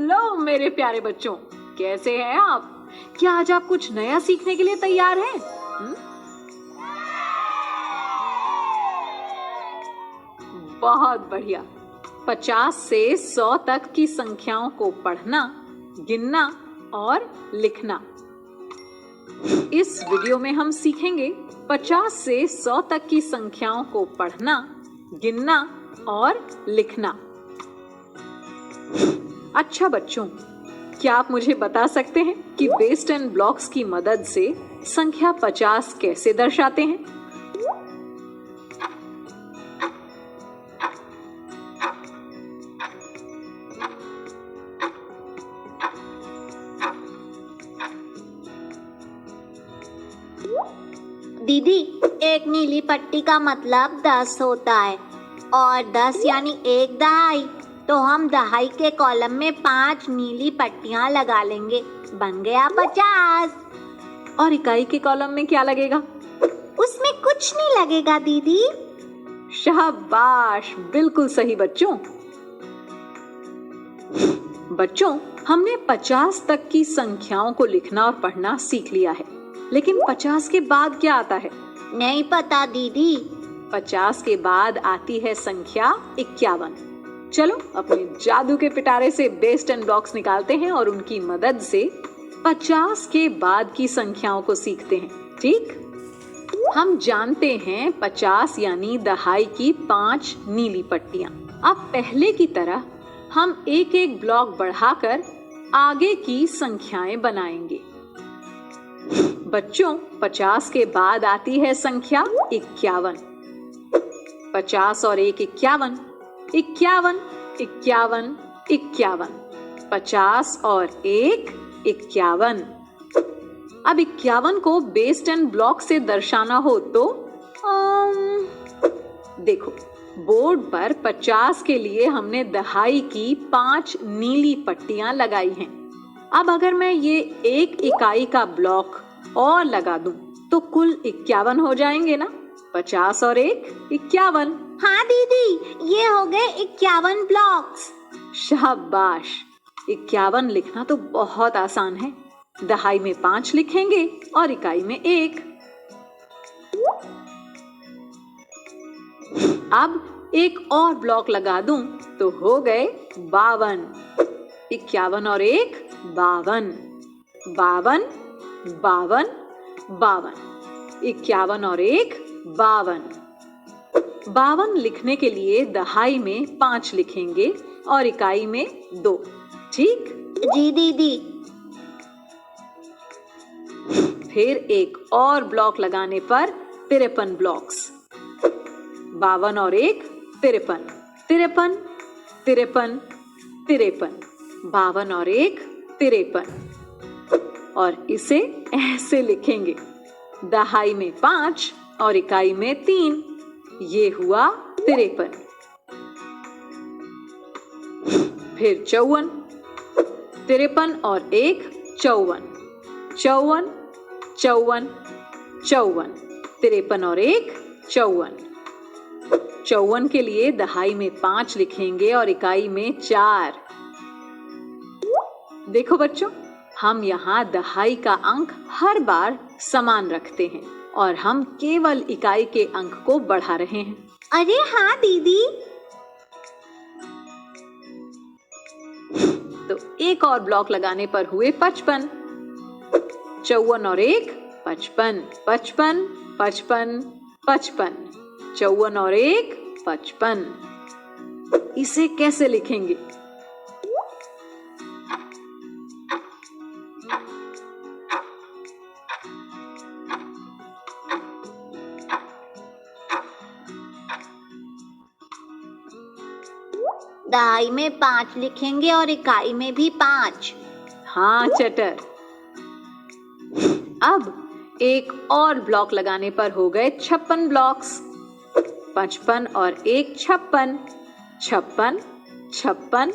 Hello मेरे प्यारे बच्चों, कैसे हैं आप? क्या आज आप कुछ नया सीखने के लिए तैयार हैं? बहुत बढ़िया। 50 से 100 तक की संख्याओं को पढ़ना, गिनना और लिखना। इस वीडियो में हम सीखेंगे 50 से 100 तक की संख्याओं को पढ़ना, गिनना और लिखना। अच्छा बच्चों, क्या आप मुझे बता सकते हैं कि बेस्ड एंड ब्लॉक्स की मदद से संख्या 50 कैसे दर्शाते हैं? दीदी, एक नीली पट्टी का मतलब 10 होता है और 10 यानी एक दहाई। तो हम दहाई के कॉलम में 5 नीली पट्टियां लगा लेंगे, बन गया 50। और इकाई के कॉलम में क्या लगेगा? उसमें कुछ नहीं लगेगा दीदी। शाबाश, बिल्कुल सही बच्चों। बच्चों, हमने 50 तक की संख्याओं को लिखना और पढ़ना सीख लिया है, लेकिन 50 के बाद क्या आता है? नहीं पता दीदी। 50 के बाद आती है संख्या 51। चलो अपने जादू के पिटारे से बेस्ड एंड ब्लॉक्स निकालते हैं और उनकी मदद से 50 के बाद की संख्याओं को सीखते हैं। ठीक? हम जानते हैं 50 यानी दहाई की 5 नीली पट्टियां। अब पहले की तरह हम एक एक ब्लॉक बढ़ाकर आगे की संख्याएं बनाएंगे। बच्चों, 50 के बाद आती है संख्या 51। 50 और 1 51, 51, 51, 51। 50 और 1 51। अब 51 को बेस्ड एंड ब्लॉक से दर्शाना हो तो देखो, बोर्ड पर 50 के लिए हमने दहाई की 5 नीली पट्टियां लगाई हैं। अब अगर मैं ये एक इकाई का ब्लॉक और लगा दूं तो कुल 51 हो जाएंगे ना? 50 और 1 51। हाँ दीदी, ये हो गए 51 ब्लॉक्स। शाबाश। 51 लिखना तो बहुत आसान है। दहाई में 5 लिखेंगे और इकाई में 1। अब एक और ब्लॉक लगा दूं तो हो गए 52। 51 और 1 52, 52, 52, 52। 51 और 1 52। 52 लिखने के लिए दहाई में 5 लिखेंगे और इकाई में 2। ठीक? जी दीदी। फिर एक और ब्लॉक लगाने पर 53 ब्लॉक्स। 52 और 1 53, 53, 53, 53। 52 और 1 53। और इसे ऐसे लिखेंगे, दहाई में 5 और इकाई में 3। ये हुआ 53। फिर 54। 53 और 1 54, 54, 54, 54। 53 और 1 54। 54 के लिए दहाई में 5 लिखेंगे और इकाई में 4। देखो बच्चों, हम यहाँ दहाई का अंक हर बार समान रखते हैं और हम केवल इकाई के अंक को बढ़ा रहे हैं। अरे हाँ दीदी। तो एक और ब्लॉक लगाने पर हुए 55। 54 और 1 55, 55, 55, 55। 54 और 1 55। इसे कैसे लिखेंगे? दहाई में 5 लिखेंगे और इकाई में भी 5। हाँ चटर। अब एक और ब्लॉक लगाने पर हो गए 56 ब्लॉक्स। 55 और 1 56, 56, 56,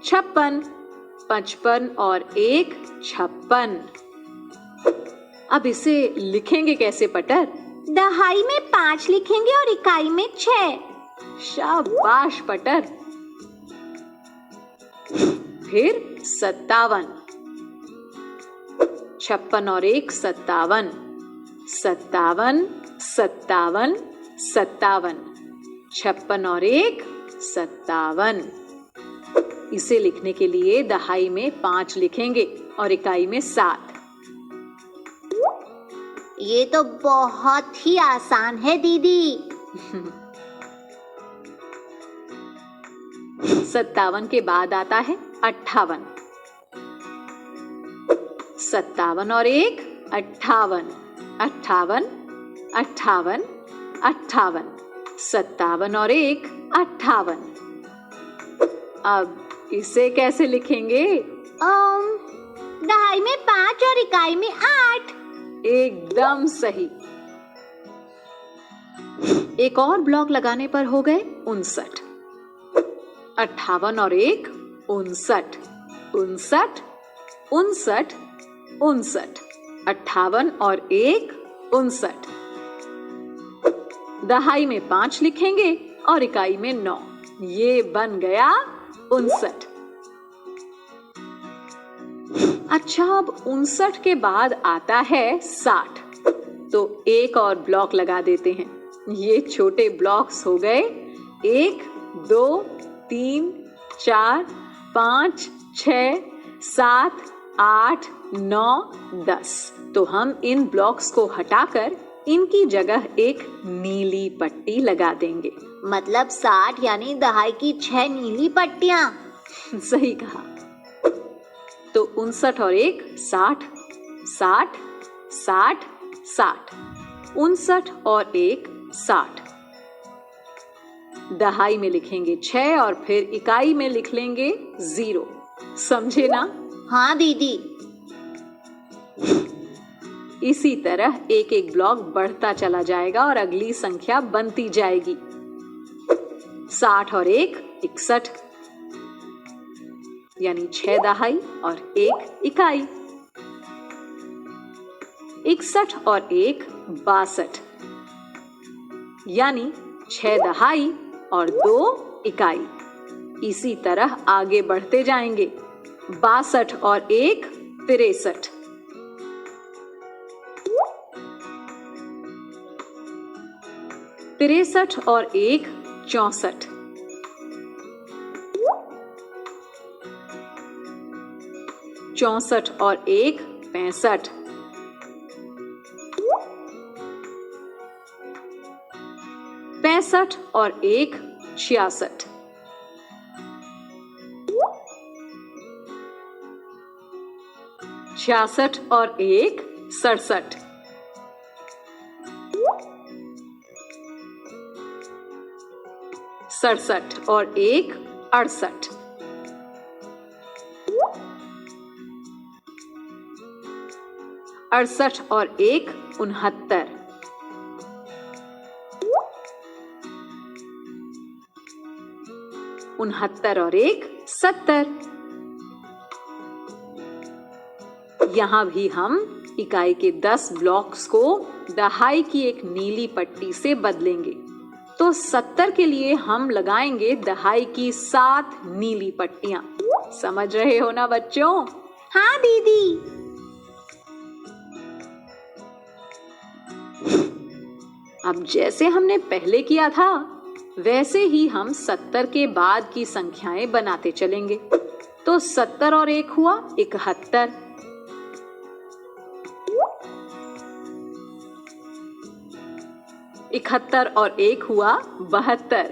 56। 55 और 1 56। अब इसे लिखेंगे कैसे पटर? दहाई में 5 लिखेंगे और इकाई में 6। शाबाश पटर। फिर 57, 56 और 1 57, 57, 57, 57, 56 और 1 57। इसे लिखने के लिए दहाई में 5 लिखेंगे और इकाई में 7। ये तो बहुत ही आसान है दीदी। 57 के बाद आता है 58, 57 और 1 58, 58, 58, 58, 57 और 1 58। अब इसे कैसे लिखेंगे? दहाई में 5 और इकाई में 8। एकदम सही। एक और ब्लॉक लगाने पर हो गए 59, 58 और 1 59, 59, 59, 59, 58 और 1 59। दहाई में 5 लिखेंगे और इकाई में 9। ये बन गया 59। अच्छा, अब 59 के बाद आता है 60, तो एक और ब्लॉक लगा देते हैं। ये छोटे ब्लॉक्स हो गए 1 2 3 4 5 6 7 8 9 10। तो हम इन ब्लॉक्स को हटाकर इनकी जगह एक नीली पट्टी लगा देंगे। मतलब 60 यानी दहाई की 6 नीली पट्टियां। सही कहा। तो 59 और 1 60, 60, 60, 60, 59 और 1 60। दहाई में लिखेंगे 6 और फिर इकाई में लिख लेंगे 0। समझे ना? हाँ दीदी। इसी तरह एक एक ब्लॉक बढ़ता चला जाएगा और अगली संख्या बनती जाएगी। 60 और 1 61, यानी 6 दहाई और 1 इकाई। 61 और 1 62, यानी 6 दहाई और 2 इकाई। इसी तरह आगे बढ़ते जाएंगे। 62 और 1 63, 63 और 1 64, 64 और 1 65, 65 और 1 66, 66 और 1 67, 67 और 1 68, 68 और 1 69, 69 और 1 70। यहां भी हम इकाई के 10 ब्लॉक्स को दहाई की एक नीली पट्टी से बदलेंगे। तो 70 के लिए हम लगाएंगे दहाई की 7 नीली पट्टियां। समझ रहे हो ना बच्चों? हाँ दीदी। अब जैसे हमने पहले किया था वैसे ही हम 70 के बाद की संख्याएं बनाते चलेंगे। तो 70 और 1 हुआ 71, 71 और 1 हुआ 72,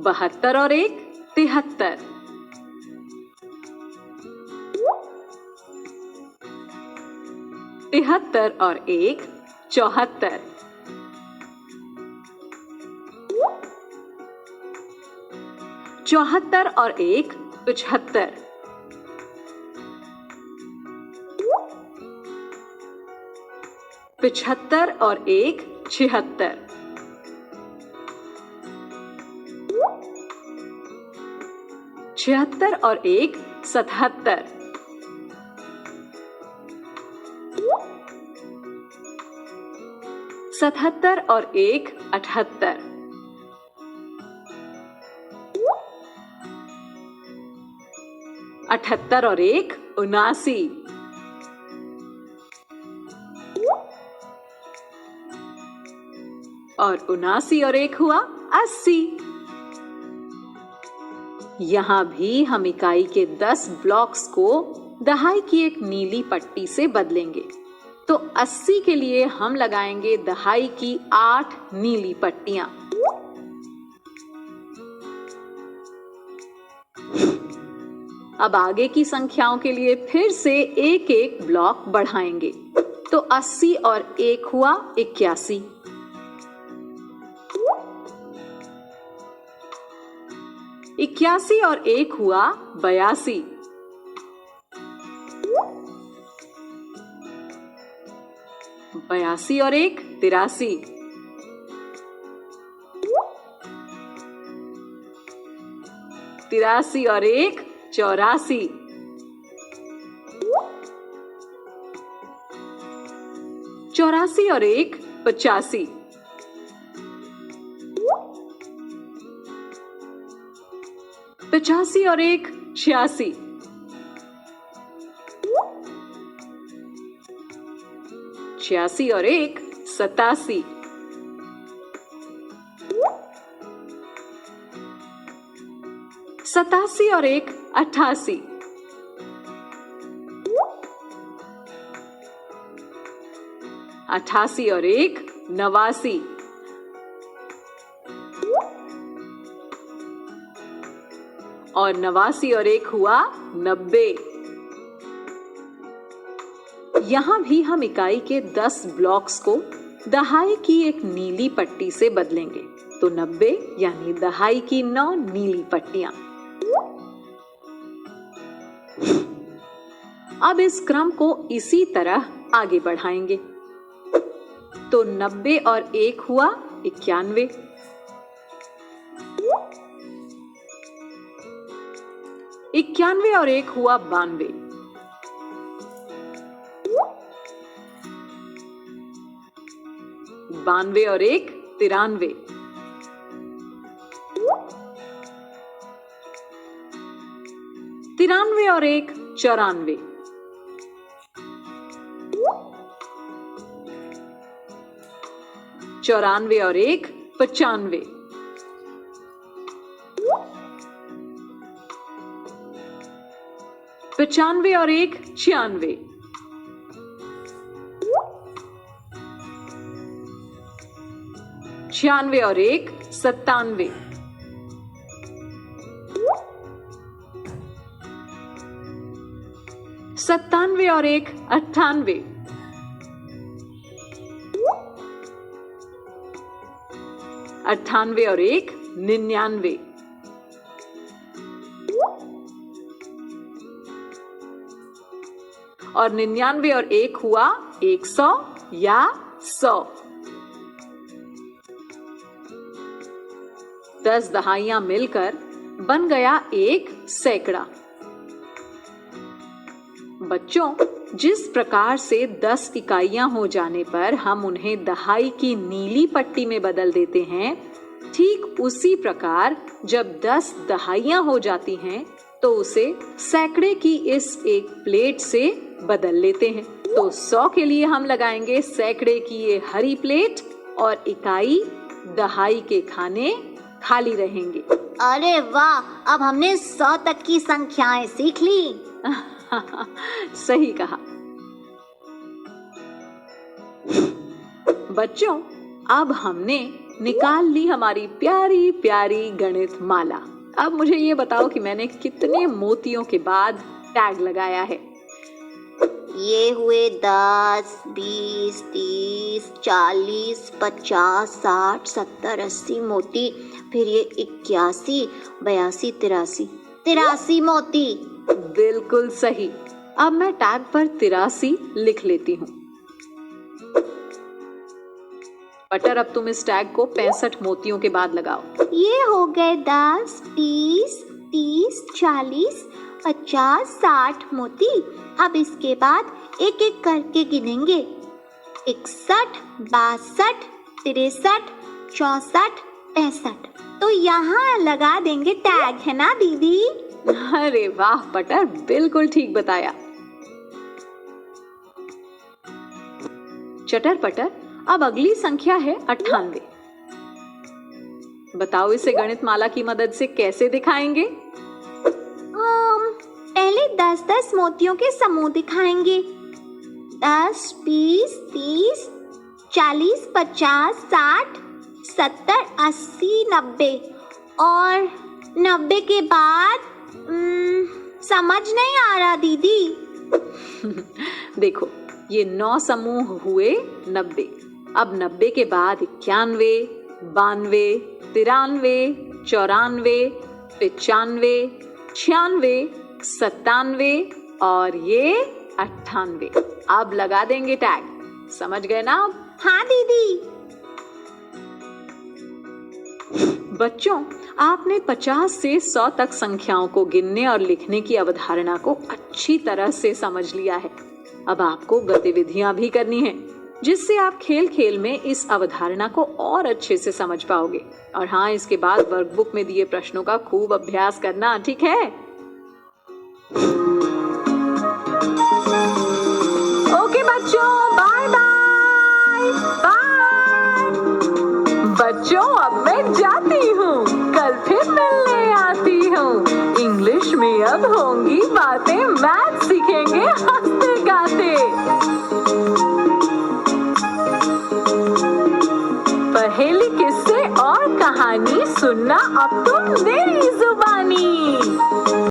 72 और 1 73, 73 और 1 74, 74 और 1 75, 75 और 1 76, 76 और 1 77, 77 और 1 78, 78 और 1 79। और 79 और 1 हुआ 80। यहाँ भी हम इकाई के 10 ब्लॉक्स को दहाई की एक नीली पट्टी से बदलेंगे। तो 80 के लिए हम लगाएंगे दहाई की 8 नीली पट्टियां। अब आगे की संख्याओं के लिए फिर से एक एक ब्लॉक बढ़ाएंगे। तो 80 और 1 हुआ 81। 81 और 1 हुआ 82। 82 और 1 83। 83 और 1 84। 84 और 1 85। 85 और 1 86। 86 और 1 87। 87 और 1 88। 88 और 1 89। और 89 और 1 हुआ 90। यहाँ भी हम इकाई के 10 ब्लॉक्स को दहाई की एक नीली पट्टी से बदलेंगे। तो 90 यानी दहाई की 9 नीली पट्टियां। अब इस क्रम को इसी तरह आगे बढ़ाएंगे। तो 90 और 1 हुआ 91। 91 और 1 हुआ 92। 92 और 1 93। 93 और 1 94। 94 और 1 95। 95 और 1 96। 96 और 1 97। 97 और 1 98। 98 और 1 99। और 99 और 1 हुआ 100 या 100। 10 दहाइयां मिलकर बन गया एक सैकड़ा। बच्चों, जिस प्रकार से 10 इकाइयां हो जाने पर हम उन्हें दहाई की नीली पट्टी में बदल देते हैं, ठीक उसी प्रकार जब 10 दहाइयां हो जाती हैं तो उसे सैकड़े की इस एक प्लेट से बदल लेते हैं। तो 100 के लिए हम लगाएंगे सैकड़े की ये हरी प्लेट और इकाई दहाई के खाने खाली रहेंगे। अरे वाह, अब हमने 100 तक की संख्याएं सीख ली। सही कहा। बच्चों, अब हमने निकाल ली हमारी प्यारी प्यारी गणित माला। अब मुझे ये बताओ कि मैंने कितने मोतियों के बाद टैग लगाया है। ये हुए 10, 20, 30, 40, 50, 60, 70, 80 मोती। फिर ये 81, 82, 83, 83 मोती। बिल्कुल सही। अब मैं टैग पर 83 लिख लेती हूँ। बटर, अब तुम इस टैग को 65 मोतियों के बाद लगाओ। ये हो गए 10, 20, 30, 40, 50, 60 मोती। अब इसके बाद एक एक करके गिनेंगे। 61, 62, 63, 64, 65। तो यहाँ लगा देंगे टैग, है ना दीदी? अरे वाह पटर, बिल्कुल ठीक बताया। चटर पटर, अब अगली संख्या है 98। बताओ इसे गणित माला की मदद से कैसे दिखाएंगे? पहले 10-10 मोतियों के समूह दिखाएंगे। 10, 20, 30, 40, 50, 60, 70, 80, 90 और 90 के बाद समझ नहीं आ रहा दीदी। देखो, ये 9 समूह हुए 90। अब 90 के बाद 91, 92, 93, 94, 95, 96, 97 और ये 98। अब लगा देंगे टैग। समझ गए ना अब? हाँ दीदी। बच्चों, आपने 50 से 100 तक संख्याओं को गिनने और लिखने की अवधारणा को अच्छी तरह से समझ लिया है। अब आपको गतिविधियां भी करनी हैं, जिससे आप खेल खेल में इस अवधारणा को और अच्छे से समझ पाओगे। और हाँ, इसके बाद वर्कबुक में दिए प्रश्नों का खूब अभ्यास करना, ठीक है? ओके बच्चों, बाय बाय बाय। बच्चों, अब मैं जाती हूँ, कल फिर मिलने आती हूँ। इंग्लिश में अब होंगी बातें, मैथ सीखेंगे हंसते गाते। पहेली, किस्से और कहानी सुनना अब तुम मेरी जुबानी।